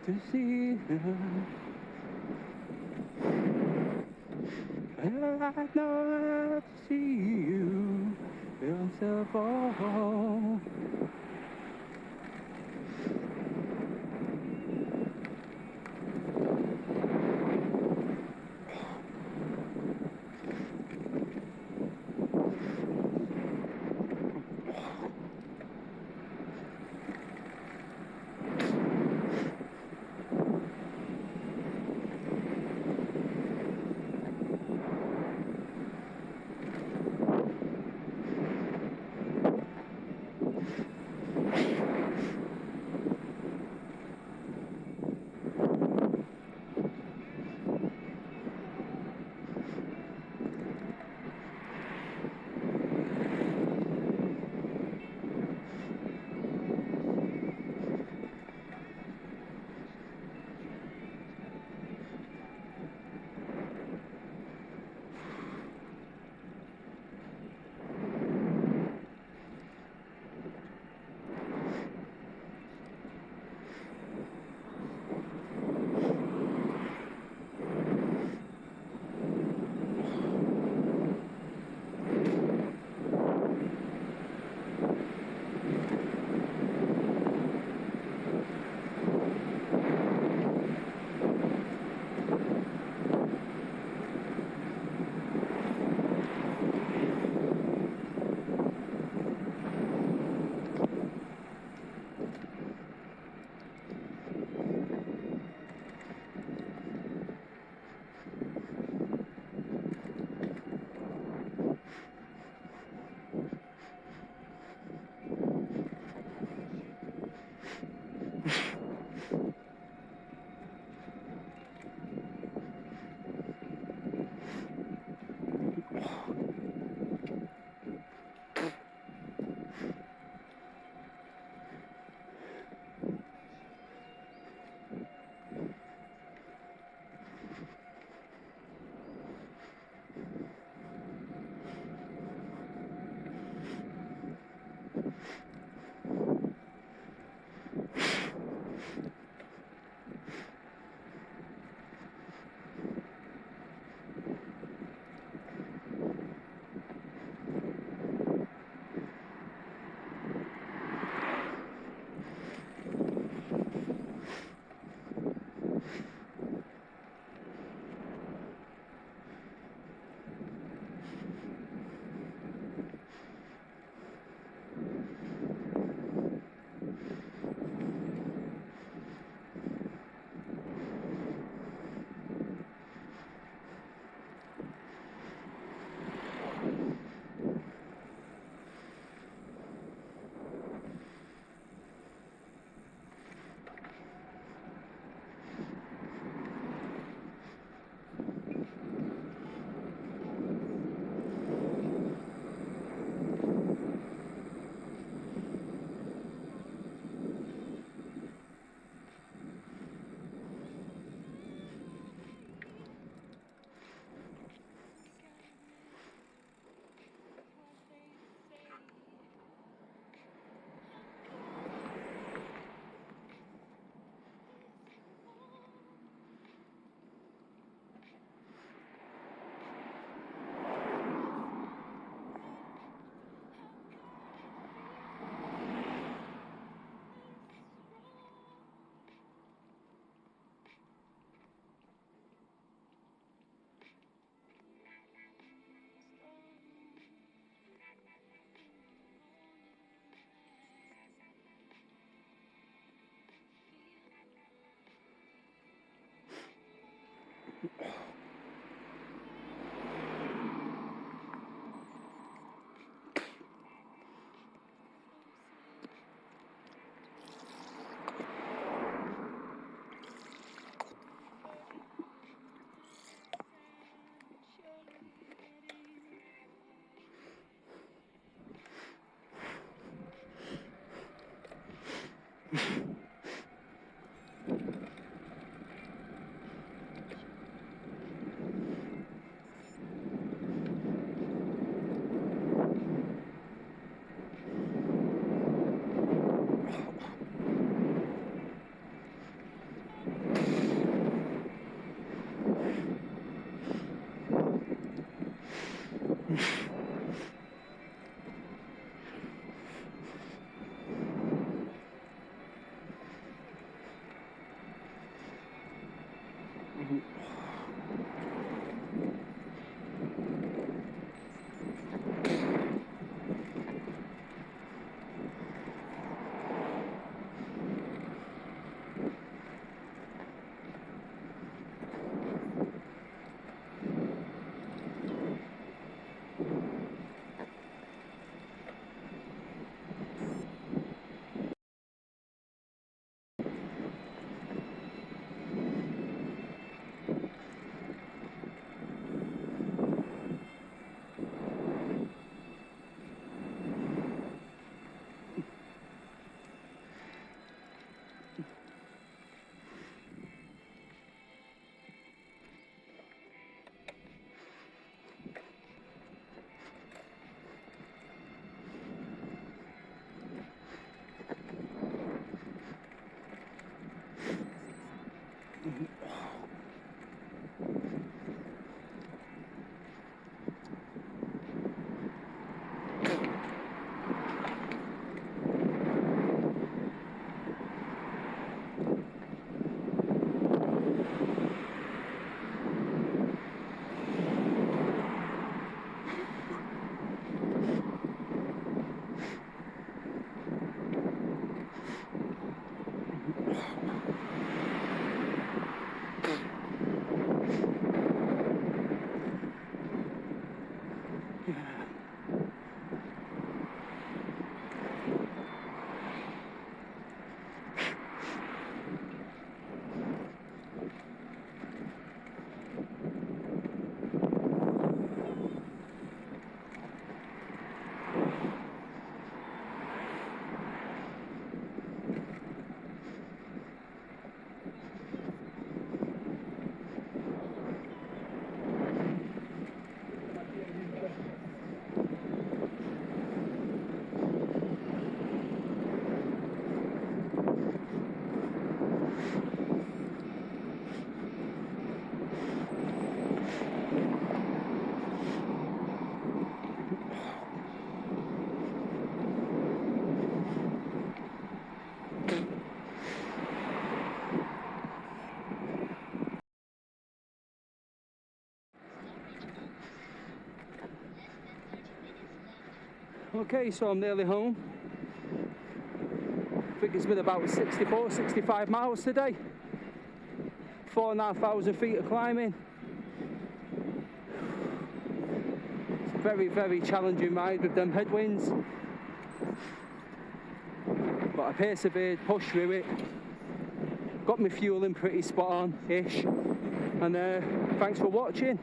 To see her, and I'd love to see you feel fall. Okay, so I'm nearly home. I think it's been about 64, 65 miles today. 4,500 feet of climbing. It's a very, very challenging ride with them headwinds. But I persevered, pushed through it. Got my fueling pretty spot on-ish. And thanks for watching.